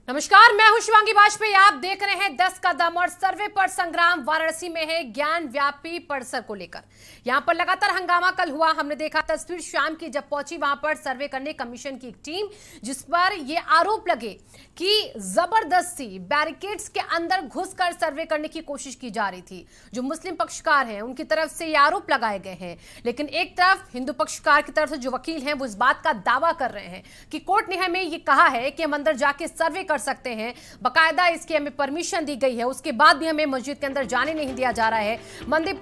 नमस्कार, मैं हूं शिवांगी वाजपेयी। आप देख रहे हैं 10 कदम और सर्वे पर संग्राम। वाराणसी में है ज्ञान व्यापी परिसर को लेकर। यहां पर लगातार हंगामा कल हुआ। हमने देखा तस्वीर शाम की जब पहुंची वहां पर सर्वे करने कमीशन की एक टीम, जिस पर यह आरोप लगे कि जबरदस्ती बैरिकेड्स के अंदर घुसकर सर्वे करने की कोशिश की जा रही थी। जो मुस्लिम पक्षकार हैं उनकी तरफ से ये आरोप लगाए गए हैं, लेकिन एक तरफ हिंदू पक्षकार की तरफ से जो वकील हैं वो इस बात का दावा कर रहे हैं कि कोर्ट ने हमें ये कहा है कि हम अंदर जाके सर्वे कर सकते हैं, बकायदा इसकी हमें परमिशन दी गई है, उसके बाद भी हमें मस्जिद के अंदर जाने नहीं दिया जा रहा है। मस्जिद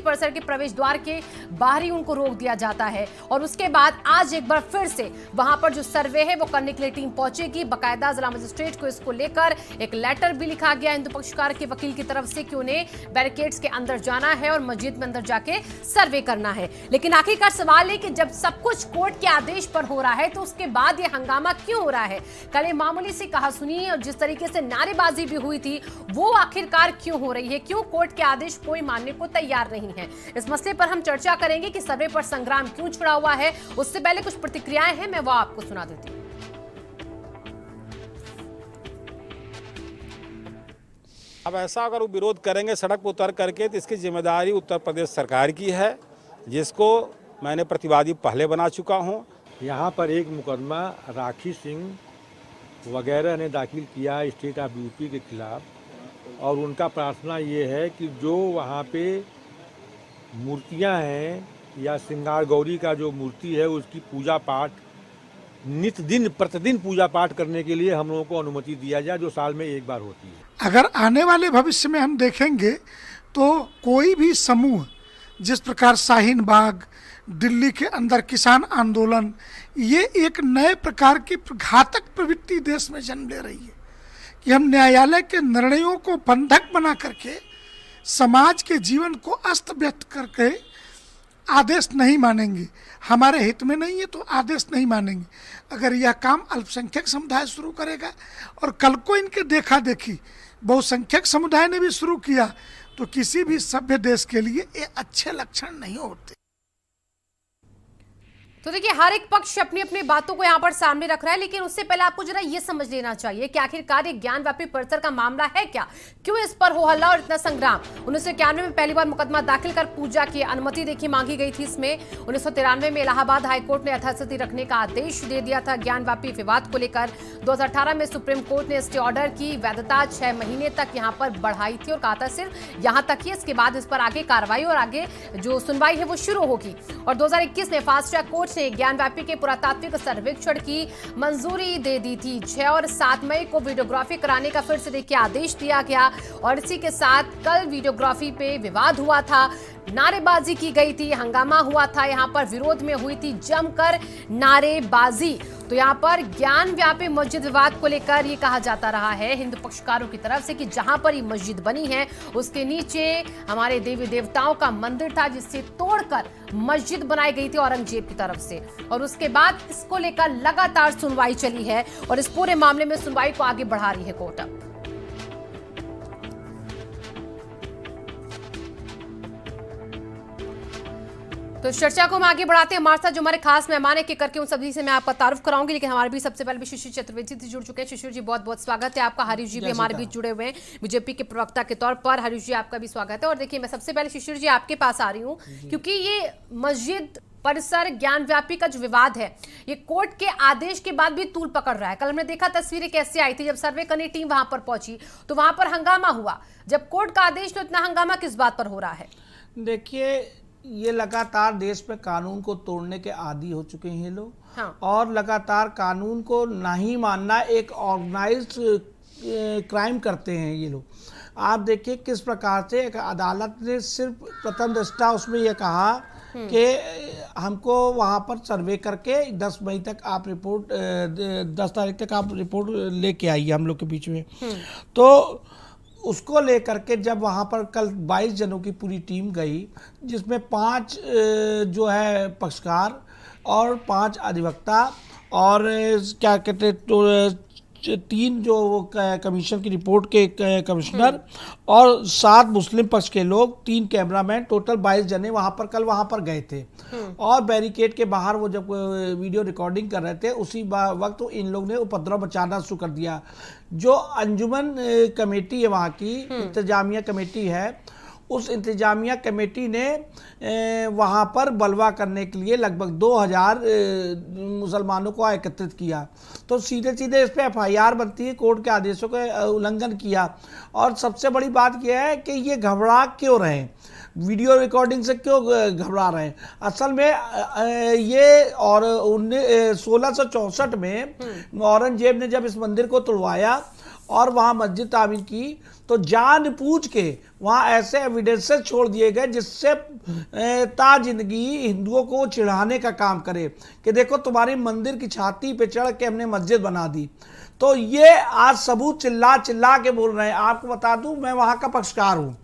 परिसर के प्रवेश द्वार के बाहर ही उनको रोक दिया जाता है। और उसके बाद आज एक बार फिर से वहां पर जो सर्वे है वो करने के लिए टीम पहुंचेगी। बकायदा जिला मजिस्ट्रेट को इसको लेकर एक लेटर भी लिखा गया हिंदू पक्षकार के वकील की तरफ से कि उन्हें बैरिकेड्स के अंदर जाना है और मस्जिद में अंदर जाके सर्वे करना है। लेकिन आखिरकार सवाल है कि जब सब कुछ कोर्ट के आदेश पर हो रहा है तो उसके बाद ये हंगामा क्यों हो रहा है? कल मामूली सी कहासुनी और जिस तरीके से नारेबाजी भी हुई थी वो आखिरकार क्यों हो रही है? क्यों कोर्ट के आदेश कोई मानने को तैयार नहीं है? इस मसले पर हम चर्चा करेंगे कि सर्वे पर संग्राम क्यों छिड़ा हुआ है। उससे पहले कुछ प्रतिक्रियाएं हैं, मैं वो आपको सुना देती हूं। अब ऐसा अगर वो विरोध करेंगे सड़क पर उतर करके तो इसकी जिम्मेदारी उत्तर प्रदेश सरकार की है, जिसको मैंने प्रतिवादी पहले बना चुका हूं। यहाँ पर एक मुकदमा राखी सिंह वगैरह ने दाखिल किया स्टेट ऑफ यूपी के खिलाफ, और उनका प्रार्थना ये है कि जो वहाँ पे मूर्तियाँ हैं या श्रृंगार गौरी का जो मूर्ति है उसकी पूजा पाठ नित्य दिन प्रतिदिन पूजा पाठ करने के लिए हम लोगों को अनुमति दिया जाए, जो साल में एक बार होती है। अगर आने वाले भविष्य में हम देखेंगे तो कोई भी समूह, जिस प्रकार शाहीन बाग, दिल्ली के अंदर किसान आंदोलन, ये एक नए प्रकार की घातक प्रवृत्ति देश में जन्म ले रही है कि हम न्यायालय के निर्णयों को बंधक बना करके समाज के जीवन को अस्त व्यस्त करके आदेश नहीं मानेंगे। हमारे हित में नहीं है तो आदेश नहीं मानेंगे। अगर यह काम अल्पसंख्यक समुदाय शुरू करेगा और कल को इनके देखा देखी बहुसंख्यक समुदाय ने भी शुरू किया तो किसी भी सभ्य देश के लिए ये अच्छे लक्षण नहीं होते। तो देखिए, हर एक पक्ष अपनी अपनी बातों को यहाँ पर सामने रख रहा है, लेकिन उससे पहले आपको जरा ये समझ लेना चाहिए कि आखिरकार ये ज्ञान व्यापी परिसर का मामला है क्या? क्यों इस पर हो हल्ला और इतना संग्राम? 1991 में पहली बार मुकदमा दाखिल कर पूजा की अनुमति देखी मांगी गई थी। इसमें 1993 में इलाहाबाद हाईकोर्ट ने यथास्थिति रखने का आदेश दे दिया था ज्ञान व्यापी विवाद को लेकर। 2018 में सुप्रीम कोर्ट ने स्टे ऑर्डर की वैधता 6 महीने तक यहाँ पर बढ़ाई थी और कहा था सिर्फ यहाँ तक ही, इसके बाद इस पर आगे कार्रवाई और आगे जो सुनवाई है वो शुरू होगी। और 2021 में फास्ट ट्रैक कोर्ट ने ज्ञान व्यापी के पुरातात्विक सर्वेक्षण की मंजूरी दे दी थी। 6 और 7 मई को वीडियोग्राफी कराने का फिर से देखिए आदेश दिया गया और इसी के साथ कल वीडियोग्राफी पे विवाद हुआ था, नारेबाजी की गई थी, हंगामा हुआ था, यहाँ पर विरोध में हुई थी जमकर नारेबाजी। तो यहाँ पर ज्ञान व्यापी मस्जिद विवाद को लेकर ये कहा जाता रहा है हिंदू पक्षकारों की तरफ से कि जहां पर ये मस्जिद बनी है उसके नीचे हमारे देवी देवताओं का मंदिर था, जिससे तोड़कर मस्जिद बनाई गई थी औरंगजेब की तरफ से। और उसके बाद इसको लेकर लगातार सुनवाई चली है और इस पूरे मामले में सुनवाई को आगे बढ़ा रही है कोर्ट। अब तो इस चर्चा को हम आगे बढ़ाते हैं। हमारे साथ जो हमारे खास मेहमान है कि करके उन सभी से मैं आपका तारुफ कराऊंगी, लेकिन हमारे भी सबसे पहले भी शिशिर चतुर्वेदी जी जुड़ चुके हैं। शिशिर जी, बहुत बहुत स्वागत है आपका। हरीश जी भी हमारे बीच जुड़े हुए हैं बीजेपी के प्रवक्ता के तौर पर। हरीश जी, आपका भी स्वागत है। और देखिए, मैं सबसे पहले शिशिर जी आपके पास आ रही हूँ क्योंकि ये मस्जिद परिसर ज्ञान व्यापी का जो विवाद है ये कोर्ट के आदेश के बाद भी तूल पकड़ रहा है। कल हमने देखा तस्वीरें कैसे आई थी, जब सर्वे करने टीम वहां पर पहुंची तो वहां पर हंगामा हुआ। जब कोर्ट का आदेश, तो इतना हंगामा किस बात पर हो रहा है? देखिए, ये लगातार देश में कानून को तोड़ने के आदी हो चुके हैं ये लोग। हाँ। और लगातार कानून को नहीं मानना एक ऑर्गेनाइज्ड क्राइम करते हैं ये लोग। आप देखिए किस प्रकार से एक अदालत ने सिर्फ प्रथम दृष्टा उसमें ये कहा कि हमको वहाँ पर सर्वे करके 10 मई तक आप रिपोर्ट 10 तारीख तक आप रिपोर्ट लेके आइए हम लोग के बीच में। तो उसको लेकर के जब वहाँ पर कल 22 जनों की पूरी टीम गई, जिसमें 5 जो है पक्षकार और 5 अधिवक्ता और क्या कहते 3 जो वो कमीशन की रिपोर्ट के कमिश्नर और 7 मुस्लिम पक्ष के लोग, 3 कैमरामैन, टोटल 22 जने कल वहां पर गए थे। और बैरिकेड के बाहर वो जब वीडियो रिकॉर्डिंग कर रहे थे उसी वक्त इन लोग ने उपद्रव मचाना शुरू कर दिया। जो अंजुमन कमेटी है, वहाँ की इंतजामिया कमेटी है, उस इंतजामिया कमेटी ने वहाँ पर बलवा करने के लिए लगभग 2000 मुसलमानों को एकत्रित किया। तो सीधे सीधे इस पर FIR बनती है, कोर्ट के आदेशों का उल्लंघन किया। और सबसे बड़ी बात यह है कि ये घबरा क्यों रहे हैं, वीडियो रिकॉर्डिंग से क्यों घबरा रहे हैं। असल में ये और 1664 में औरंगजेब ने जब इस मंदिर को तुड़वाया और वहाँ मस्जिद तामीर की, तो जानबूझ के वहाँ ऐसे एविडेंसेस छोड़ दिए गए जिससे जिंदगी हिंदुओं को चिढ़ाने का काम करे कि देखो तुम्हारी मंदिर की छाती पे चढ़ के हमने मस्जिद बना दी। तो ये आज सबूत चिल्ला चिल्ला के बोल रहे हैं। आपको बता दूं, मैं वहाँ का पक्षकार हूँ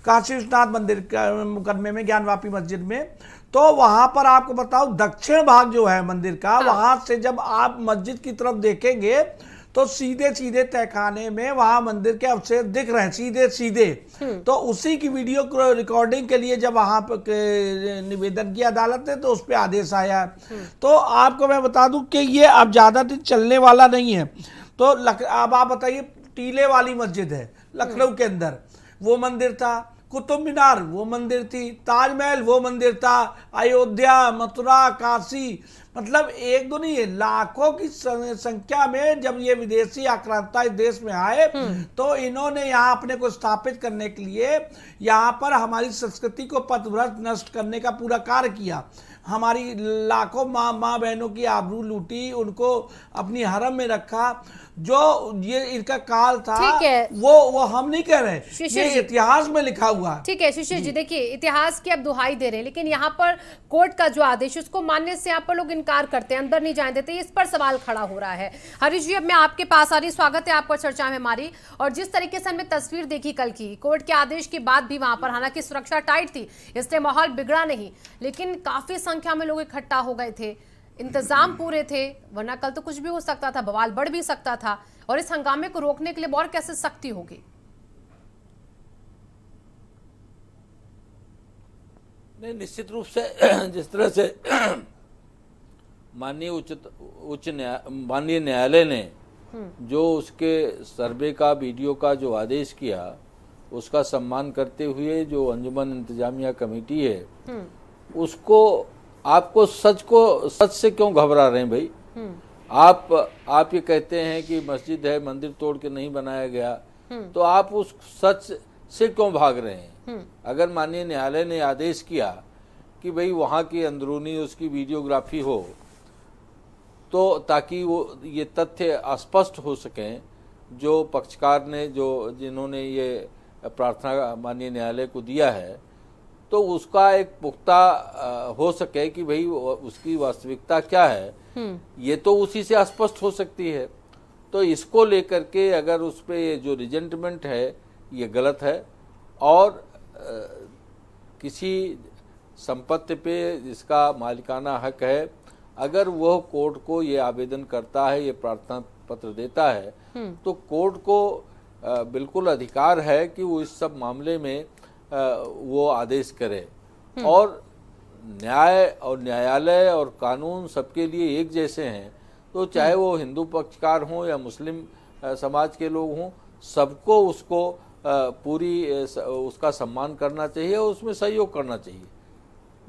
काशी विश्वनाथ मंदिर मुकदमे में, ज्ञानवापी मस्जिद में। तो वहां पर आपको बताऊं, दक्षिण भाग जो है मंदिर का, वहां से जब आप मस्जिद की तरफ देखेंगे तो सीधे सीधे तहखाने में वहां मंदिर के अवशेष दिख रहे हैं, सीधे सीधे। तो उसी की वीडियो रिकॉर्डिंग के लिए जब वहां पर निवेदन किया अदालत ने, तो उस पर आदेश आया। तो आपको मैं बता दूं कि ये अब ज्यादा दिन चलने वाला नहीं है। तो अब आप बताइए, टीले वाली मस्जिद है लखनऊ के अंदर, वो मंदिर था। कुतुब मीनार वो मंदिर थी, ताजमहल वो मंदिर था, अयोध्या, मथुरा, काशी, मतलब एक दो नहीं है, लाखों की संख्या में जब ये विदेशी आक्रांता इस देश में आए तो इन्होंने यहाँ अपने को स्थापित करने के लिए यहाँ पर हमारी संस्कृति को पथभ्रष्ट नष्ट करने का पूरा कार्य किया। हमारी लाखों माँ बहनों की आबरू लूटी, उनको अपनी हरम में रखा। जो ये इनका काल था, वो हम नहीं कह रहे, ये इतिहास में लिखा हुआ। ठीक है शिशिर जी, देखिए इतिहास की अब दुहाई दे रहे हैं, लेकिन यहाँ पर कोर्ट का जो आदेश उसको मानने से यहाँ पर लोग इनकार करते हैं, अंदर नहीं जाने देते। इस पर सवाल खड़ा हो रहा है। हरीश जी, अब मैं आपके पास आ रही, स्वागत है आपका चर्चा में हमारी। और जिस तरीके से हमने तस्वीर देखी कल की, कोर्ट के आदेश के बाद भी वहां पर हालांकि सुरक्षा टाइट थी, इसलिए माहौल बिगड़ा नहीं, लेकिन काफी संख्या में लोग इकट्ठा हो गए थे, इंतजाम पूरे थे, वरना कल तो कुछ भी हो सकता था, बवाल बढ़ भी सकता था। और इस हंगामे को रोकने के लिए और कैसे सख्ती होगी? नहीं, निश्चित रूप से जिस तरह से माननीय न्यायालय ने जो उसके सर्वे का वीडियो का जो आदेश किया, उसका सम्मान करते हुए जो अंजुमन इंतजामिया कमेटी है उसको, आपको सच से क्यों घबरा रहे हैं भाई? आप ये कहते हैं कि मस्जिद है, मंदिर तोड़ के नहीं बनाया गया, तो आप उस सच से क्यों भाग रहे हैं? अगर माननीय न्यायालय ने आदेश किया कि भाई वहाँ की अंदरूनी उसकी वीडियोग्राफी हो, तो ताकि वो ये तथ्य स्पष्ट हो सकें, जो पक्षकार ने जिन्होंने ये प्रार्थना माननीय न्यायालय को दिया है, तो उसका एक पुख्ता हो सके कि भाई उसकी वास्तविकता क्या है, ये तो उसी से स्पष्ट हो सकती है। तो इसको लेकर के अगर उस पर ये जो रिजेंटमेंट है ये गलत है, और किसी संपत्ति पे जिसका मालिकाना हक है, अगर वह कोर्ट को ये आवेदन करता है, ये प्रार्थना पत्र देता है, तो कोर्ट को बिल्कुल अधिकार है कि वो इस सब मामले में वो आदेश करे। और न्याय और न्यायालय और कानून सबके लिए एक जैसे हैं, तो चाहे वो हिंदू पक्षकार हों या मुस्लिम समाज के लोग हों, सबको उसको पूरी उसका सम्मान करना चाहिए और उसमें सहयोग करना चाहिए।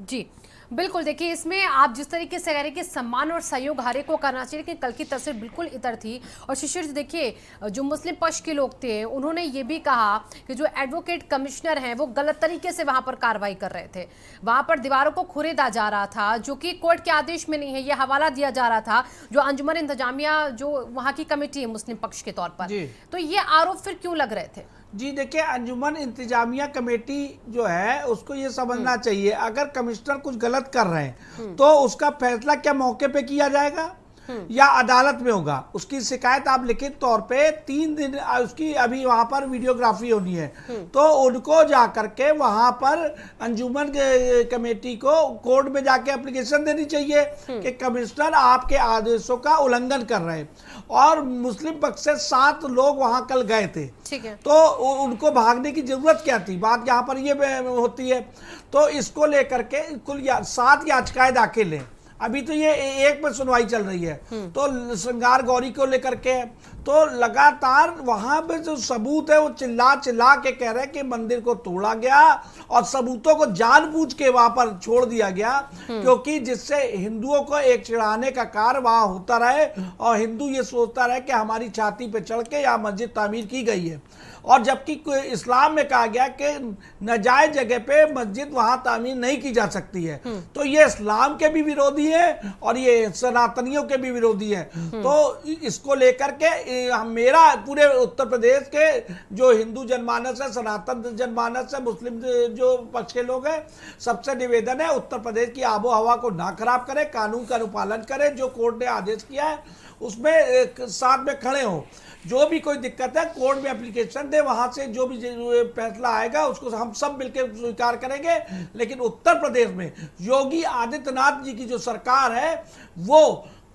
जी बिल्कुल, देखिए इसमें आप जिस तरीके से कह रहे हैं कि सम्मान और सहयोग हर एक को करना चाहिए, लेकिन कल की तस्वीर बिल्कुल इतर थी। और शिशिर जी देखिए, जो मुस्लिम पक्ष के लोग थे उन्होंने ये भी कहा कि जो एडवोकेट कमिश्नर हैं वो गलत तरीके से वहां पर कार्रवाई कर रहे थे, वहां पर दीवारों को खुरेदा जा रहा था, जो कि कोर्ट के आदेश में नहीं है, ये हवाला दिया जा रहा था जो अंजुमन इंतजामिया जो वहाँ की कमेटी है मुस्लिम पक्ष के तौर पर। तो ये आरोप फिर क्यों लग रहे थे? जी देखिए, अंजुमन इंतजामिया कमेटी जो है उसको ये समझना चाहिए, अगर कमिश्नर कुछ गलत कर रहे हैं तो उसका फैसला क्या मौके पे किया जाएगा? या अदालत में होगा, उसकी शिकायत आप लिखित तौर पे 3 दिन उसकी अभी वहां पर वीडियोग्राफी होनी है, तो उनको जाकर के वहां पर अंजुमन कमेटी को कोर्ट में जाके एप्लीकेशन देनी चाहिए कि कमिश्नर आपके आदेशों का उल्लंघन कर रहे हैं। और मुस्लिम पक्ष से 7 लोग वहां कल गए थे, ठीक है, तो उनको भागने की जरूरत क्या थी? बात यहाँ पर ये होती है। तो इसको लेकर के कुल 7 याचिकाएं दाखिल हैं। अभी तो ये एक में सुनवाई चल रही है, तो श्रृंगार गौरी को लेकर के तो लगातार वहां पे जो सबूत है वो चिल्ला चिल्ला के कह रहे हैं कि मंदिर को तोड़ा गया और सबूतों को जानबूझ के वहां पर छोड़ दिया गया, क्योंकि जिससे हिंदुओं को एक चिढ़ाने का कार्य वहां होता रहे और हिंदू ये सोचता रहे कि हमारी छाती पे चढ़ के यहाँ मस्जिद तामीर की गई है। और जबकि इस्लाम में कहा गया कि नाजायज जगह पे मस्जिद वहां तामीर नहीं की जा सकती है, तो ये इस्लाम के भी विरोधी है और ये सनातनियों के भी विरोधी है। तो इसको लेकर के मेरा पूरे उत्तर प्रदेश के जो हिंदू जनमानस है, सनातन जनमानस है, मुस्लिम जो पक्ष के लोग हैं, सबसे निवेदन है उत्तर प्रदेश की आबो हवा को ना खराब करे, कानून का अनुपालन करे, जो कोर्ट ने आदेश किया है उसमें साथ में खड़े हों। जो भी कोई दिक्कत है कोर्ट में एप्लीकेशन दे, वहां से जो भी फैसला आएगा उसको हम सब मिलकर स्वीकार करेंगे। लेकिन उत्तर प्रदेश में योगी आदित्यनाथ जी की जो सरकार है वो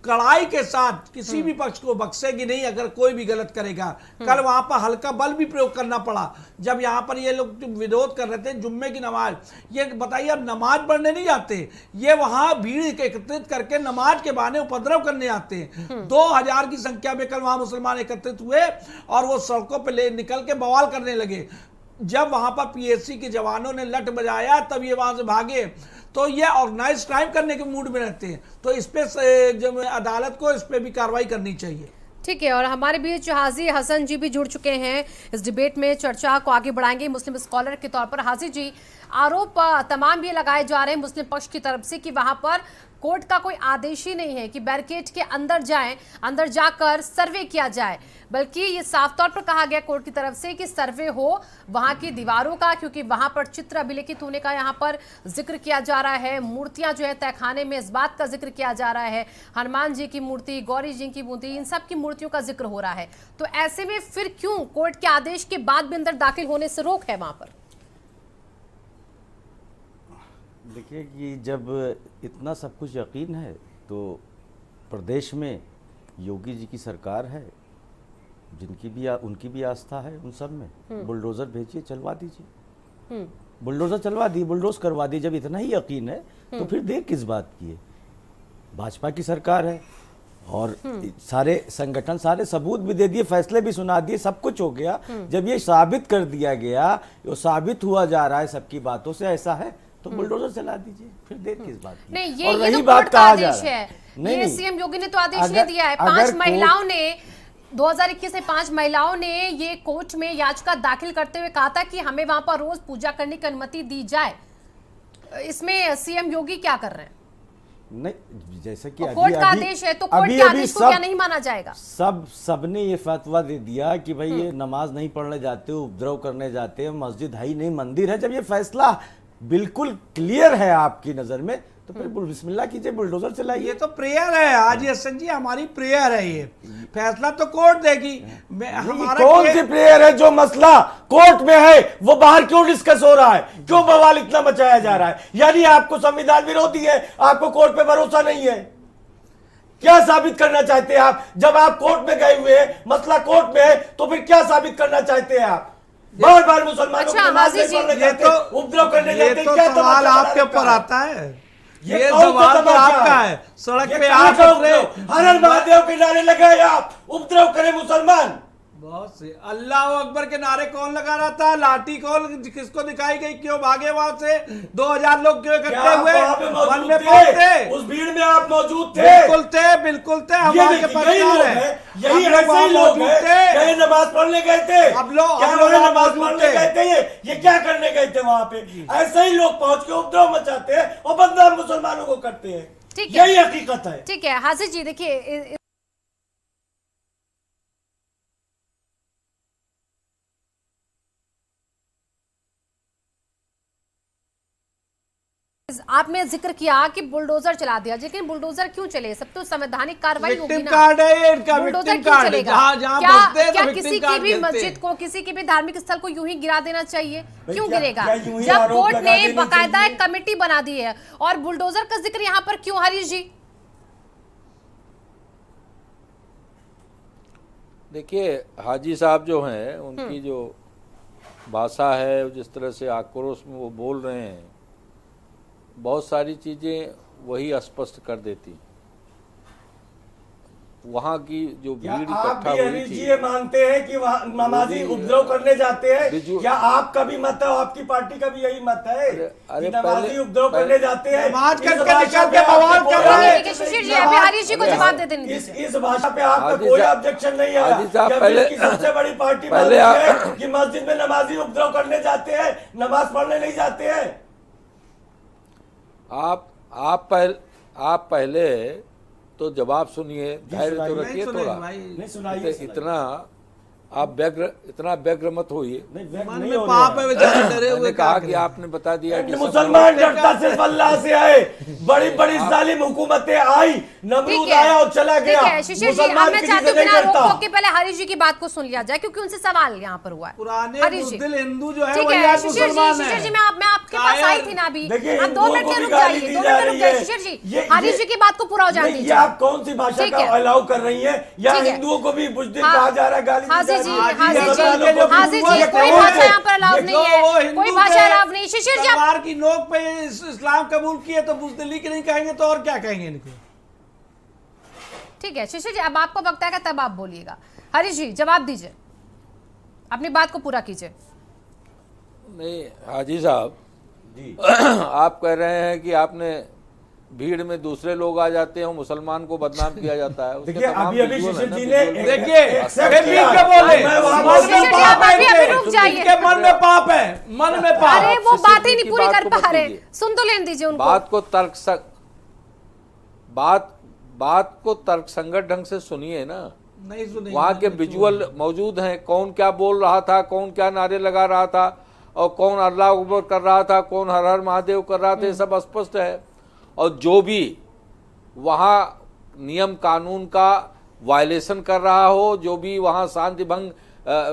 कड़ाई के साथ किसी भी पक्ष को बख्शेगी नहीं अगर कोई भी गलत करेगा। कल वहां पर हल्का बल भी प्रयोग करना पड़ा जब यहां पर ये लोग विरोध कर रहे थे जुम्मे की नमाज। ये बताइए, अब नमाज पढ़ने नहीं जाते, ये वहां भीड़ एकत्रित करके नमाज के बहाने उपद्रव करने आते हैं। 2000 की संख्या में कल वहां मुसलमान एकत्रित हुए और वो सड़कों पर निकल के बवाल करने लगे। जब वहां पर पीएससी के जवानों ने लठ बजाया तब ये वहां से भागे। तो ये ऑर्गेनाइज क्राइम करने के मूड में रहते हैं, तो इस पे जब अदालत को इस पे भी कार्रवाई करनी चाहिए। ठीक है, और हमारे बीच हाजी हसन जी भी जुड़ चुके हैं इस डिबेट में। चर्चा को आगे बढ़ाएंगे मुस्लिम स्कॉलर के तौर पर। हाजी जी, आरोप तमाम ये लगाए जा रहे हैं मुस्लिम पक्ष की तरफ से कि वहां पर कोर्ट का कोई आदेश ही नहीं है कि बैरिकेड के अंदर जाएं, अंदर जाकर सर्वे किया जाए, बल्कि ये साफ तौर पर कहा गया कोर्ट की तरफ से कि सर्वे हो वहां की दीवारों का, क्योंकि वहां पर चित्र अभिलेखित होने का यहां पर जिक्र किया जा रहा है। मूर्तियां जो है तहखाने में इस बात का जिक्र किया जा रहा है, हनुमान जी की मूर्ति, गौरी जी की मूर्ति, इन सब की मूर्तियों का जिक्र हो रहा है। तो ऐसे में फिर क्यों कोर्ट के आदेश के बाद भी अंदर दाखिल होने से रोक है वहां पर? देखिए कि जब इतना सब कुछ यकीन है तो प्रदेश में योगी जी की सरकार है, जिनकी भी उनकी भी आस्था है उन सब में। बुलडोजर भेजिए, चलवा दीजिए, बुलडोजर चलवा दी, बुलडोज करवा दी। जब इतना ही यकीन है तो फिर देर किस बात की है? भाजपा की सरकार है और सारे संगठन सारे सबूत भी दे दिए, फैसले भी सुना दिए, सब कुछ हो गया। जब ये साबित कर दिया गया, वो साबित हुआ जा रहा है सबकी बातों से ऐसा है, तो बुलडोजर चला दीजिए, फिर देर किस बात की? नहीं, ये और तो रही बात कहा जा आदेश रहा है, नहीं, ये सीएम योगी ने तो आदेश नहीं दिया है। 5 महिलाओं ने 2021 में 5 महिलाओं ने ये कोर्ट में याचिका दाखिल करते हुए कहा था कि हमें वहां पर रोज पूजा करने की अनुमति दी जाए। इसमें सीएम योगी क्या कर रहे हैं? नहीं, जैसे कि कोर्ट का आदेश है तो कोर्ट के आदेश को क्या नहीं माना जाएगा? सबने ये फतवा दे दिया कि भाई ये नमाज नहीं पढ़ने जाते, उपद्रव करने जाते हैं, मस्जिद है ही नहीं, मंदिर है। जब ये फैसला बिल्कुल क्लियर है आपकी नजर में तो फिर बिस्मिल्लाह कीजिए, बुलडोजर चलाइए। ये तो प्रेयर है आज हसन जी, हमारी प्रेयर है, ये फैसला तो कोर्ट देगी। कौन सी प्रेयर है? जो मसला कोर्ट में है वो बाहर क्यों डिस्कस हो रहा है? क्यों बवाल इतना मचाया जा रहा है? यानी आपको संविधान विरोधी है, आपको कोर्ट पे भरोसा नहीं है। क्या साबित करना चाहते हैं आप? जब आप कोर्ट में गए हुए हैं, मसला कोर्ट में है, तो फिर क्या साबित करना चाहते हैं आप? बार बार मुसलमानों को नमाज नहीं पढ़ने जाते, उपद्रव करने जाते, क्या सवाल आपके ऊपर आता है? ये सवाल तो आपका है। सड़क पे आप हर हर महादेव के नारे लगाए, आप उपद्रव करें मुसलमान। बहुत से अल्लाह अकबर के नारे कौन लगा रहा था? लाठी कौन किसको दिखाई गई? क्यों भागे वहां से? 2000 लोग क्यों इकट्ठे हुए? वन में पहुंचे, उस भीड़ में आप मौजूद थे? बिल्कुल थे, बिल्कुल थे। हमारे पत्रकार है, यही ऐसे ही लोग हैं, कहीं नमाज पढ़ने गए थे, अब लोग नमाज पढ़ने गए थे, ये क्या करने गए थे वहां पे? ऐसे ही लोग पहुंच के उपद्रव मचाते हैं और बदनाम मुसलमानों को करते हैं। यही हकीकत है। ठीक है हाजिर जी, देखिए आपने जिक्र किया कि बुलडोजर चला दिया, लेकिन बुलडोजर क्यों चले? सब तो संवैधानिक कार्रवाई होगी विक्टिम ना। कार्ड है ये इनका, बुलडोजर विक्टिम क्यों कार्ड चलेगा? जहां क्या बसते हैं तो क्या विक्टिम किसी की कार्ड भी कहते हैं। मस्जिद को, किसी के भी धार्मिक स्थल को यूं ही गिरा देना चाहिए? क्यों क्या- गिरेगा? क्या यूं ही जब आरोप कोर्ट लगा ने देने बाकायदा चाहिए? एक कमेटी बना दी है, और बुलडोजर का जिक्र यहाँ पर क्यों हरीश जी? देखिए, हाजी साहब जो हैं उनकी जो भाषा है, जिस तरह से आक्रोश में वो बोल रहे हैं, बहुत सारी चीज़ें वही स्पष्ट कर देती। वहाँ की जो क्या भीड़ आप इकट्ठा भी हुई अनिल जी थी, ये मानते हैं कि वहाँ नमाजी उपद्रव करने जाते हैं? बिजु- क्या आपका भी मत है, आपकी पार्टी का भी यही मत है अरे कि नमाजी पहले- उपद्रव करने जाते हैं? नमाज इस करके भाषा निकल पे के आपका बवाल कोई कर रहे हैं। देखिए शिशिर जी, अभी हरीश जी को जवाब दे देने दीजिए। इस भाषा पे आपका हाजी कोई साहब- ऑब्जेक्शन नहीं है? हाजी साहब, क्या पहले- विश्व की सबसे बड़ी पार्टी पहले मानती आप- है कि मस्जिद में नमाजी उपद्रव करने जाते हैं, नमाज पढ़ने नहीं जाते हैं? आप पहले तो जवाब सुनिए, धैर्य तो सुनाइए। रखिए नहीं सुनेंगे थोड़ा। भाई। नहीं सुनाइए, इतना व्यग्र मत होइए। नहीं, व्यक्त मन नहीं में हो पाप रहा है, बेचारे डरे मैंने हुए कहा क्या कि करें? आपने बता दिया कि मुसलमान डरता सिर्फ अल्लाह से है। बड़ी बड़ी जालिम हुकूमतें आई, नमरूद ठीक है, आया और चला ठीक गया। है शिशिर जी, अब मुसलमान मैं किसी चाहती से हूँ नहीं बिना रोक डरता। टोक के पहले हरीश जी की बात को सुन लिया जाए, क्योंकि उनसे सवाल यहाँ पर हुआ है। पुराने हरीश जी, बुज़दिल हिंदू जो है ठीक वही है आज शिशिर मुसलमान जी, है। मैं आपके पास आई थी ना अभी। देखिए, आप 2 हिंदुओं मिनट को के भी रुक गाली जाइए, दी 2 जा मिनट रुक रही जाइए है। शिशिर जी, ये- हरीश जी की बात को पूरा हो जाने नहीं, ये दीजिए। आप कौन सी भाषा ठीक का है। अलाउ कर रही है? या ठीक है। हिंदुओं को भी बुज़दिल हाँ, कहा जा रहा है, गाली दी हाजी जा जी, रही है? हाजी जी, मुसलमानों को भी हाजी हुआ जी, ये कोई कौन भाषा है? यहाँ पर अलाउ ये नहीं जो है, वो हिंदू कोई भाषा के अलाउ नहीं। शिशिर जी, तलवार की नोक पे इस्लाम कबूल किए तो बुज़दिली की नहीं कहेंगे तो और क्या कहेंगे इनको? ठीक है शिशिर जी, अब आपको वक्त आएगा तब आप बोलिएगा। हरीश जी जवाब दीजिए, अपनी बात को पूरा कीजिए। नहीं हाजी साहब, आप कह रहे हैं कि आपने भीड़ में दूसरे लोग आ जाते हैं, मुसलमान को बदनाम किया जाता है। उसके देखिए, तमाम अभी visual शिशिर है ना, जी ने visual। देखिए, accept फिर किया। भी क्या बोले? मैं वहाँ मन शिशिर में जी, पाप आप है अभी रुक जाइए। इनके मन में पाप है, मन में पाप। अरे वो शिशिर बात ही जी नहीं की पूरी बात कर को पा मत रहे, कीजिए। सुन तो लेने दीजिए उनको। बात को तर्कसंगत ढंग से सुनिए ना। नहीं सुनेंगे। वहाँ के विजुअल मौजूद हैं, कौन क्या बोल रहा था, कौन क्या नारे लगा रहा था, और कौन अल्लाह अकबर कर रहा था, कौन हर हर महादेव कर रहा था, ये सब स्पष्ट है। और जो भी वहाँ नियम कानून का वायलेशन कर रहा हो, जो भी वहाँ शांति भंग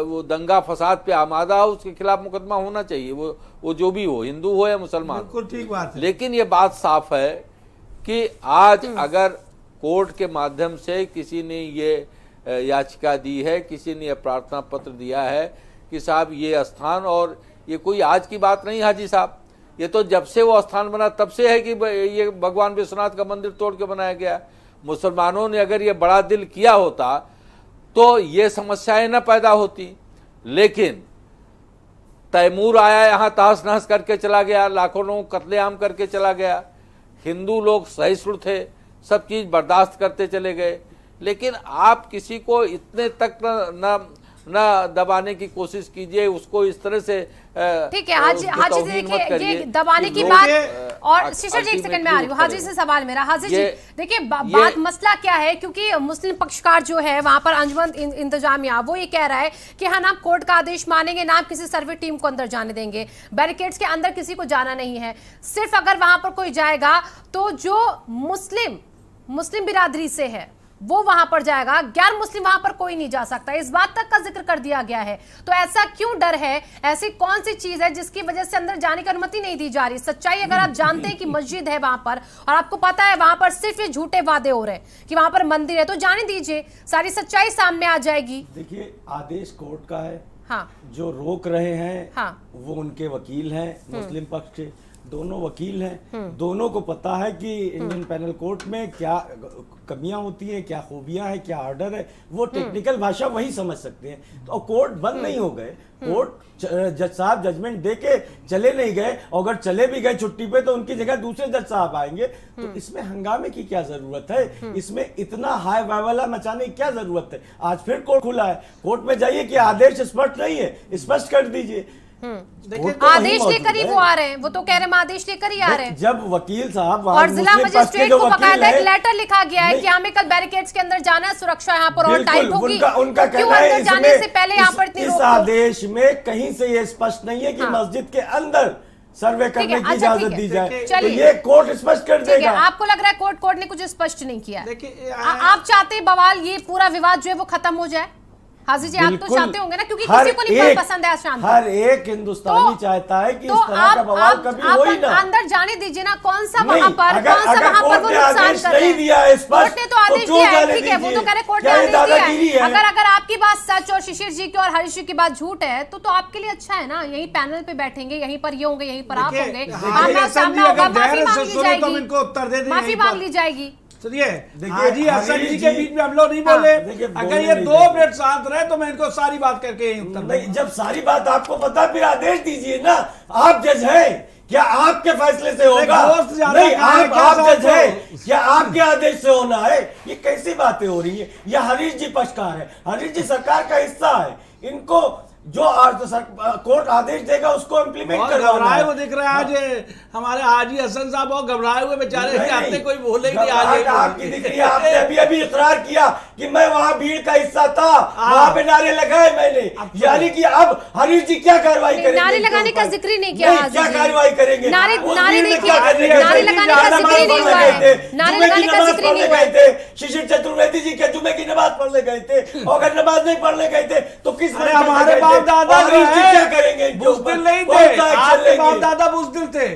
वो दंगा फसाद पे आमादा हो, उसके खिलाफ मुकदमा होना चाहिए। वो जो भी हो, हिंदू हो या मुसलमान। बिल्कुल ठीक बात है। लेकिन ये बात साफ है कि आज अगर कोर्ट के माध्यम से किसी ने ये याचिका दी है, किसी ने यह प्रार्थना पत्र दिया है कि साहब ये स्थान, और ये कोई आज की बात नहीं हाजी साहब, ये तो जब से वो स्थान बना तब से है कि ये भगवान विश्वनाथ का मंदिर तोड़ के बनाया गया। मुसलमानों ने अगर ये बड़ा दिल किया होता तो ये समस्याएं न पैदा होती। लेकिन तैमूर आया, यहाँ तहस नहस करके चला गया, लाखों लोगों को कत्लेआम करके चला गया। हिंदू लोग सहिष्णु थे, सब चीज़ बर्दाश्त करते चले गए। लेकिन आप किसी को इतने तक न दबाने की कोशिश कीजिए, उसको इस तरह से ठीक है हाजी, उसकी हाजी तौहीन मत देखिए करिए ये दबाने कि की लोग, बात। और शिशिर जी एक सेकंड में आ रही हूँ, हाजी ultimately से सवाल मेरा। हाजी जी ये- देखिए बात मसला क्या है, क्योंकि मुस्लिम पक्षकार जो है वहां पर अंजुमन इंतजामिया वो ये कह रहा है कि हाँ ना कोर्ट का आदेश मानेंगे, ना किसी सर्वे टीम को अंदर जाने देंगे, बैरिकेड्स के अंदर किसी को जाना नहीं है। सिर्फ अगर वहां पर कोई जाएगा तो जो मुस्लिम बिरादरी से है वो वहां पर जाएगा, गैर मुस्लिम वहां पर कोई नहीं जा सकता। इस बात तक का जिक्र कर दिया गया है। तो ऐसा क्यों डर है? ऐसी कौन सी चीज है जिसकी वजह से अंदर जाने की अनुमति नहीं दी जा रही? सच्चाई अगर आप जानते हैं कि मस्जिद है वहां पर और आपको पता है वहां पर सिर्फ ये झूठे वादे हो रहे हैं कि वहां पर मंदिर है, तो जाने दीजिए, सारी सच्चाई सामने आ जाएगी। देखिए, आदेश कोर्ट का है। हाँ जो रोक रहे हैं हाँ। वो उनके वकील हैं, मुस्लिम पक्ष के दोनों वकील हैं। दोनों को पता है कि इंडियन पैनल कोर्ट में क्या कमियां होती हैं, क्या खूबियां हैं, क्या ऑर्डर है। वो टेक्निकल भाषा वही समझ सकते हैं। तो कोर्ट बंद नहीं हो गए। कोर्ट जज साहब जजमेंट दे के चले नहीं गए, और अगर चले भी गए छुट्टी पे तो उनकी जगह दूसरे जज साहब आएंगे। तो इसमें हंगामे की क्या जरूरत है? इसमें इतना हाई वाइवाला मचाने की क्या जरूरत है? आज फिर कोर्ट खुला है, कोर्ट में जाइए कि आदेश स्पष्ट नहीं है, स्पष्ट कर दीजिए। कोर्ट तो वहीं आदेश लेकर ही मौजूद वो है। आ रहे हैं, वो तो कह रहे हैं आदेश लेकर ही आ रहे हैं। जब वकील साहब और जिला मुस्लिम पक्ष के मजिस्ट्रेट जो को वकील बकायदा एक हैं, लेटर लिखा गया है नहीं, कि हमें कल बैरिकेड्स के अंदर जाना है, सुरक्षा यहाँ पर और बिल्कुल, टाइट होगी। उनका क्यों कहना है अंदर जाने इसमें से पहले यहाँ पर इतनी इस रोक टोक? आदेश में कहीं से ये स्पष्ट नहीं है कि हाँ। मस्जिद के अंदर सर्वे ठीक है, करने की अच्छा, इजाजत ठीक है। दी जाए, तो चलिए। ये कोर्ट स्पष्ट कर ठीक है, देगा। आपको लग रहा है कोर्ट ने कुछ स्पष्ट नहीं किया है? देखिए, आप चाहते हैं बवाल, ये पूरा विवाद जो है वो खत्म हो जाए? हाजी जी, आप तो बिल्कुल। चाहते होंगे ना, क्योंकि हर किसी को नहीं एक- पसंद है शांति। हर एक हिंदुस्तानी चाहता है कि इस तरह का बवाल कभी हो ही ना। अंदर जाने दीजिए ना, कौन सा नहीं, वहां पर अगर वो कोर्ट ने नुकसान आदेश कर रहे नहीं हैं? दिया है स्पष्ट, कोर्ट ने तो आदेश क्यों दिया है, जाने ठीक है, वो दीजिए? तो कह रहे कोर्ट ने क्या ये आदेश दिया दादागिरी है? अगर आपकी बात सच और शिशिर जी की और हरीश जी की बात झूठ है तो आपके लिए अच्छा है ना, यहीं पैनल पे बैठेंगे, यहीं पर ये होंगे, यहीं पर आप देखिए, होंगे, देखिए, आमना सामना होगा, अगर माफी धैर्य मांग से ली सुनो तो हम जाएगी, इनको उत्तर दे दें माफी यहीं मांग पर। ली जाएगी। सुनिए, देखिए, हाजी हसन हरीश जी के जी- बीच में हम लोग नहीं हाँ। बोले। देखिए, अगर बोलने ये नहीं 2 देंगे। मिनट शांत रहे तो मैं इनको सारी बात करके यही उत्तर दूंगा। नहीं, जब सारी बात आपको पता, फिर आदेश दीजिए ना। आप जज हैं, क्या आपके फैसले से होगा? दोस्त ज्यादा नहीं, कहा है, आप क्या जज साहब हैं, को? क्या आपके आदेश से होना है? ये कैसी बातें हो रही है? ये हरीश जी पक्षकार है, हरीश जी सरकार का हिस्सा है, इनको जो कोर्ट आदेश देगा उसको इम्प्लीमेंट बहुत करवाना घबराए है। हुए दिख रहा है आज हमारे हाजी हसन साहब, बहुत घबराए हुए बेचारे, नहीं, आते नहीं, कोई बोले ही नहीं घबराहट आज आपकी दिख रही है। आपने अभी अभी इकरार किया कि मैं वहां भीड़ का हिस्सा था, वहां पे नारे लगाए मैंने, यानी कि अब हरीश जी क्या कार्रवाई करेंगे? नारे इनके लगाने का ऊपर? जिक्र ही नहीं किया हाजी क्या जी। कार्रवाई करेंगे? नारे उस नारे भीड़ में नहीं क्या किया, करने गए नारे थे? लगाने का नमाज जिक्र ही नहीं पढ़ने हुआ गए है, थे, नारे जुमे की लगाने का नमाज जिक्र ही नहीं पढ़ने हुआ गए है। थे, शिशिर चतुर्वेदी जी के जुमे की नमाज पढ़ने गए थे, और अगर नमाज नहीं पढ़ने गए थे तो किस अरे मंशा से हमारे गए थे? बाप दादा और हरीश जी जो है, क्या करेंगे इनके ऊपर? बुज़दिल नहीं कौन थे, सा एक्शन आपके लेंगे? बाप दादा बुज़दिल थे।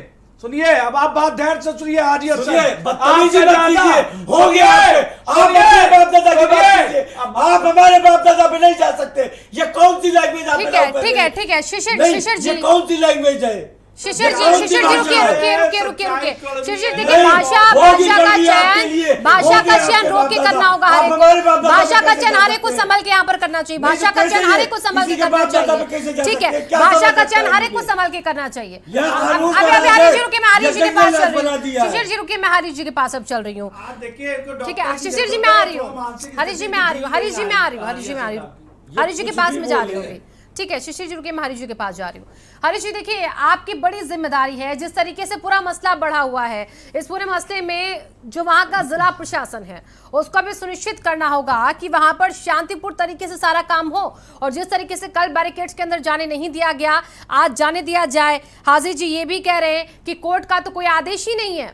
सुनिए, अब आप बात धैर्य से सुनिए हाजी हसन। सुनिए, बदतमीजी आपका मत दादा- कीजिए, हो गया सुनिए, आपके। आप अपने बाप दादा की बात सुनिए, कीजिए, आप हमारे बाप दादा पे नहीं जा सकते। ये कौन सी लैंग्वेज आप ठीक allow है, कर ठीक रहे है, हैं? ठीक है, शिशिर नहीं, जी, ये कौन सी लैंग्वेज है? शिशिर जी, ये कौन सी शिशिर जी, भाषा रुकिए है? रुकिए रुकिए रुकिए रुकिए शिशिर देखिए, नहीं, भाषा होगी भाषा का कर लिया आपके लिए, चयन, भाषा होगी का आपके चयन रोक बाप के दादा। करना होगा आप हर हमारे एक बाप को, दादा भाषा पे का कैसे चयन जा हर एक को सकते हैं? संभल के यहाँ पर करना चाहिए, नहीं, भाषा तो का कैसे चयन हर ये? एक को संभल किसी के के करना बाप दादा पे कैसे जा चाहिए, ठीक सकते है, हैं? क्या भाषा समझ का सकता चयन है हर एक को ये? संभल के करना चाहिए। यह कानून अभी का अभी राज हरीश है। जी रुकिए, मैं हरीश जी के ये पास जंगल चल रही बना हूँ, दिया है। शिशिर जी रुकिए, मैं हरीश जी के पास अब चल रही हूँ, आप देखिए, इनको ठीक है, डॉक्टर की शिशिर जी जरूरत मैं आ है, रही तो हूँ, मानसिक हरीश जी मैं आ रही हूँ, हरीश जी मैं आ रही हूँ, हरीश जी मैं आ रही हूँ, हरीश जी के पास में जा रही हूँ, ठीक है, शिशिर जी रुकिए, मैं हरीश जी के पास जा रही हूँ। हरीश जी देखिए, आपकी बड़ी जिम्मेदारी है, जिस तरीके से पूरा मसला बढ़ा हुआ है, इस पूरे मसले में जो वहां का जिला प्रशासन है उसको भी सुनिश्चित करना होगा कि वहां पर शांतिपूर्ण तरीके से सारा काम हो, और जिस तरीके से कल बैरिकेड्स के अंदर जाने नहीं दिया गया, आज जाने दिया जाए। हाजी जी ये भी कह रहे हैं कि कोर्ट का तो कोई आदेश ही नहीं है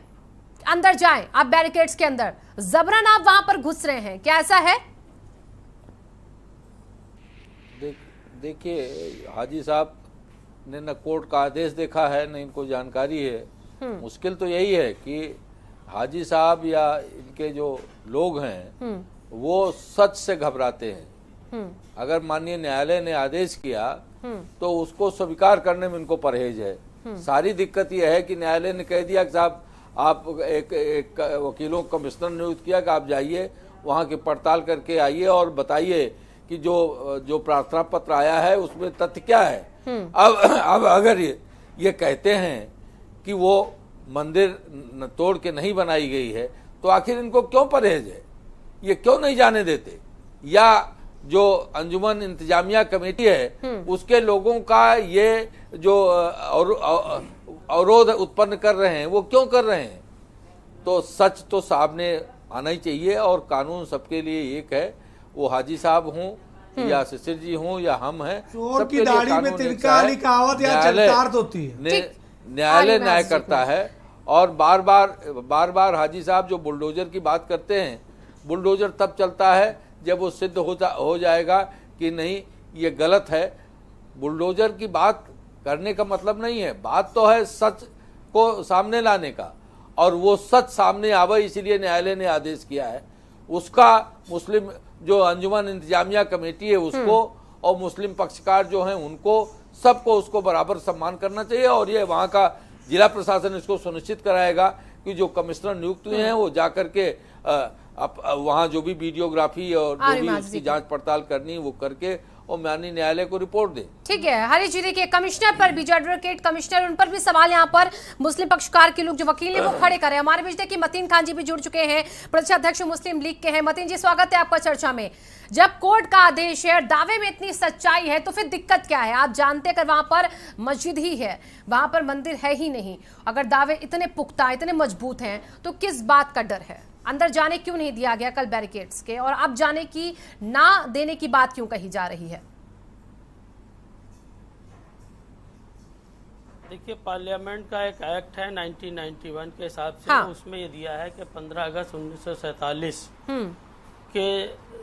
अंदर जाएं आप बैरिकेड्स के अंदर, जबरन आप वहां पर घुस रहे हैं, क्या ऐसा है? देखिए, हाजी साहब ने न कोर्ट का आदेश देखा है, न इनको जानकारी है। मुश्किल तो यही है कि हाजी साहब या इनके जो लोग हैं वो सच से घबराते हैं। अगर माननीय न्यायालय ने आदेश किया तो उसको स्वीकार करने में इनको परहेज है। सारी दिक्कत यह है कि न्यायालय ने कह दिया कि साहब आप एक वकीलों कमिश्नर नियुक्त किया कि आप जाइए वहाँ की पड़ताल करके आइए और बताइए कि जो प्रार्थना पत्र आया है उसमें तथ्य क्या है। अब अगर ये कहते हैं कि वो मंदिर तोड़ के नहीं बनाई गई है तो आखिर इनको क्यों परहेज है, ये क्यों नहीं जाने देते? या जो अंजुमन इंतजामिया कमेटी है उसके लोगों का ये जो अवरोध उत्पन्न कर रहे हैं वो क्यों कर रहे हैं? तो सच तो सामने आना ही चाहिए, और कानून सबके लिए एक है, वो हाजी साहब हों या शिशिर जी हों या हम हैं, चोर की दाढ़ी में तिनका वाली कहावत या चरितार्थ होती है। न्यायालय न्याय करता है। और बार बार हाजी साहब जो बुलडोजर की बात करते हैं, बुलडोजर तब चलता है जब वो सिद्ध हो जाएगा कि नहीं ये गलत है। बुलडोजर की बात करने का मतलब नहीं है, बात तो है सच को सामने लाने का, और वो सच सामने आवे इसलिए न्यायालय ने आदेश किया है। उसका मुस्लिम जो अंजुमन इंतजामिया कमेटी है उसको और मुस्लिम पक्षकार जो हैं उनको, सबको उसको बराबर सम्मान करना चाहिए। और ये वहाँ का जिला प्रशासन इसको सुनिश्चित कराएगा कि जो कमिश्नर नियुक्त हुए हैं वो जाकर के वहाँ जो भी वीडियोग्राफी और जो भी उसकी जांच पड़ताल करनी वो करके और माननीय न्यायालय को रिपोर्ट दे। ठीक है हरीश जी, देखिए कमिश्नर पर भी, जो एडवोकेट कमिश्नर, उन पर भी सवाल यहाँ पर मुस्लिम पक्षकार के लोग जो वकील हैं वो खड़े कर रहे हैं। हमारे बीच देखिए मतीन खान जी भी जुड़ चुके हैं, प्रदेशाध्यक्ष मुस्लिम लीग के हैं। मतीन जी, स्वागत है आपका चर्चा में। जब कोर्ट का आदेश है, दावे में इतनी सच्चाई है, तो फिर दिक्कत क्या है? आप जानते हैं अगर वहां पर मस्जिद ही है, वहां पर मंदिर है ही नहीं, अगर दावे इतने पुख्ता, इतने मजबूत हैं, तो किस बात का डर है? अंदर जाने क्यों नहीं दिया गया कल बैरिकेड्स के, और अब जाने की ना देने की बात क्यों कही जा रही है? देखिए, पार्लियामेंट का एक एक्ट है 1991 के हिसाब से, हाँ। उसमें ये दिया है कि 15 अगस्त 1947 के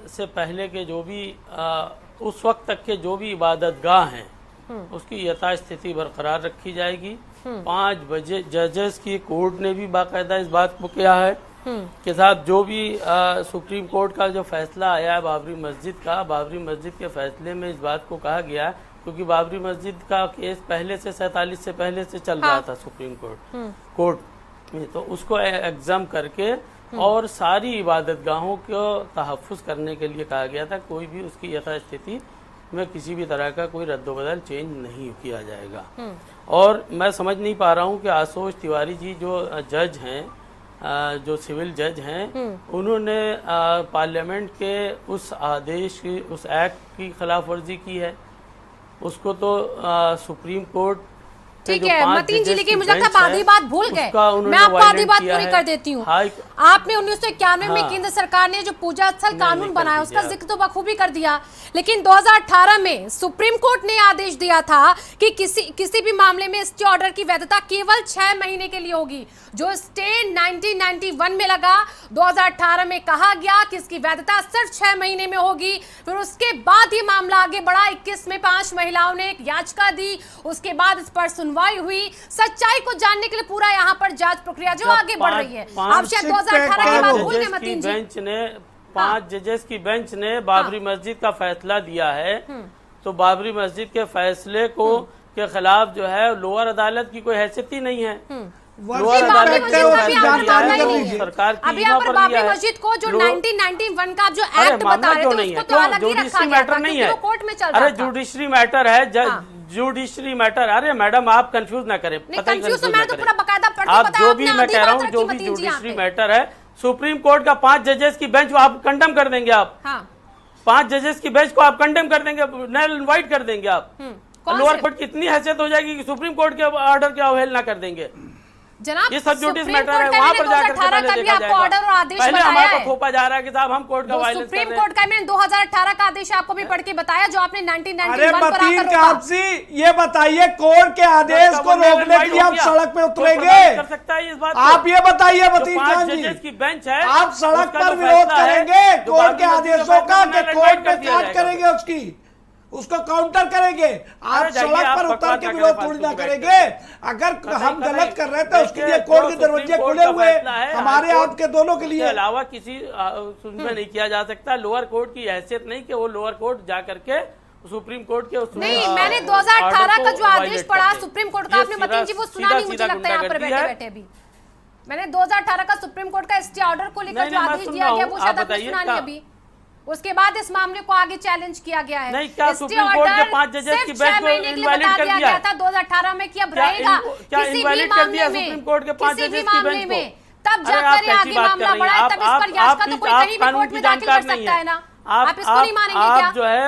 से पहले के जो भी उस वक्त तक के जो भी इबादतगाह हैं उसकी यथास्थिति बरकरार रखी जाएगी। 5 बजे जजेस की कोर्ट ने भी बाकायदा इस बात को किया है कि साहब जो भी सुप्रीम कोर्ट का जो फैसला आया है बाबरी मस्जिद के फैसले में इस बात को कहा गया है, क्योंकि बाबरी मस्जिद का केस पहले से 47 से पहले से चल रहा था सुप्रीम कोर्ट में, तो उसको एग्जाम करके और सारी इबादतगाहों को तहफ़्फ़ुज़ करने के लिए कहा गया था। कोई भी उसकी यथास्थिति में किसी भी तरह का कोई रद्दोबदल चेंज नहीं किया जाएगा। और मैं समझ नहीं पा रहा हूँ कि आशुतोष तिवारी जी जो जज हैं, जो सिविल जज हैं, उन्होंने पार्लियामेंट के उस आदेश की, उस एक्ट की खिलाफ वर्जी की है। उसको तो सुप्रीम कोर्ट ठीक है मतीन जी, लेकिन मुझे लगता है आधी बात भूल गए। मैं आपको आधी बात पूरी कर देती हूँ। आपने 1991 में केंद्र सरकार ने जो पूजा स्थल कानून बनाया उसका जिक्र तो बखूबी कर दिया, लेकिन 2018 में सुप्रीम कोर्ट ने आदेश दिया था कि किसी भी मामले में स्टे ऑर्डर की वैधता केवल 6 महीने के लिए होगी। जो स्टे 1991 में लगा, 2018 में कहा गया कि इसकी वैधता सिर्फ 6 महीने में होगी। फिर उसके बाद ये मामला आगे बढ़ा। 21 में 5 महिलाओं ने एक याचिका दी, उसके बाद इस पर सुनवाई हुई। सच्चाई को जानने के लिए पूरा यहाँ पर जांच प्रक्रिया जो आगे बढ़ रही है। आप शायद 2018 की बात भूल गए मतीन जी। बेंच ने 5 जजेस की बेंच ने बाबरी मस्जिद का फैसला दिया है, तो बाबरी मस्जिद के फैसले को के खिलाफ जो है लोअर अदालत की कोई हैसियत ही नहीं है। लोअर अदालत सरकार की अभी यहाँ पर बाबरी मस्जिद को जो 1991 का जो एक्ट बता रहे थे उसको तो अलग ही रखा गया था क्योंकि वो कोर्ट में चल रहा था। अरे जुडिशरी मैटर है, जुडिशरी मैटर। अरे मैडम आप कंफ्यूज ना करें, कंफ्यूज तो मैं तो पूरा बकायदा पढ़ के आप बताया। जो भी मैं कह रहा हूँ, जो भी जुडिशरी मैटर है, सुप्रीम कोर्ट का 5 जजेस की बेंच आप कंडेम कर देंगे। आप 5 जजेस की बेंच को आप कंडेम कर देंगे, नल इनवाइट कर देंगे। आप लोअर कोर्ट की इतनी हैसियत हो जाएगी कि सुप्रीम कोर्ट के ऑर्डर की अवहेलना कर देंगे। जनाब, ये सब जुडिस मैटर है, वहाँ पर जाकर पहले देखा जाएगा। ऑर्डर और आदेश पहले हमारे को थोपा जा रहा है कि साहब हम कोर्ट का वायलेंस कर रहे हैं। सुप्रीम कोर्ट का मैंने 2018 का आदेश आपको भी पढ़ के बताया जो आपने 1991 अरे पर आकर मतीन रोका। कापसी, ये बताइए कोर्ट के आदेश को रोकने के लिए आप सड़क पे उतरेंगे? कर सकता है इस बात आप ये बताइए मतीन खान जी, जजेस की बेंच है, आप सड़क पर विरोध करेंगे कोर्ट के आदेशों का कि कोर्ट में काट करेंगे उसको काउंटर करेंगे? आप सड़क पर उतर के विरोध थोड़ी ना करेंगे। अगर हम गलत कर रहे थे उसके लिए कोर्ट के दरवाजे खुले हुए हमारे आपके दोनों के लिए। अलावा किसी उसमें नहीं किया जा सकता। लोअर कोर्ट की हैसियत नहीं कि वो लोअर कोर्ट जा करके सुप्रीम कोर्ट के उसमें नहीं, मैंने 2018 का जो आदेश पढ़ा सुप्रीम कोर्ट का, आपने मतीन जी वो सुना नहीं मुझे लगता है यहाँ पर बैठे बैठे अभी। मैंने 2018 का सुप्रीम कोर्ट का स्टे ऑर्डर को लेकर जो आदेश दिया गया वो शायद आपने सुना नहीं अभी। उसके बाद इस मामले को आगे चैलेंज किया गया है। नहीं, क्या सुप्रीम कोर्ट के 5 जजेस की बेंच को इनवैलिड कर दिया था 2018 में कि अब रहेगा किसी भी मामले में, सुप्रीम कोर्ट के 5 जजेस की बेंच को? तब जाकर आगे मामला बढ़ा है, तब इस पर याचिका तो कोई कहीं भी कोर्ट में दाखिल कर सकता है ना। आप इसको नहीं मानेंगे क्या? आप जो है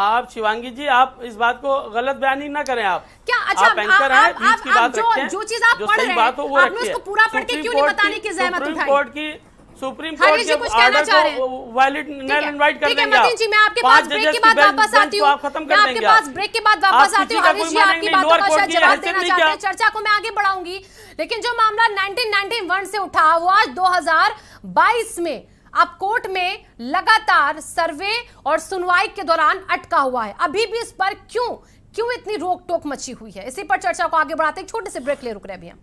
आप शिवांगी जी, आप इस बात को गलत बयानी ना करें। आप क्या अच्छा आप एंकर हैं, बीच की बात रखें। जो चीज आप पढ़ रहे हैं आपने उसको पूरा पढ़ के क्यों नहीं बताने की जहमत उठाई? सुप्रीम कोर्ट के ऑर्डर को वैलिड नल इनवाइट कर देंगे। मतीन जी, मैं आपके पास ब्रेक के बाद वापस आती हूँ। मैं आपके पास ब्रेक के बाद वापस आती हूँ। हरीश जी आपकी बातों का शायद जवाब देना चाहते हैं। चर्चा को मैं आगे बढ़ाऊंगी, लेकिन जो मामला 1991 से उठा वो आज 2022 में अब कोर्ट में लगातार सर्वे और सुनवाई के दौरान अटका हुआ है। अभी भी इस पर क्यों इतनी रोक टोक मची हुई है, इसी पर चर्चा को आगे बढ़ाते हैं। छोटे से ब्रेक ले रुक रहे हैं अभी हम।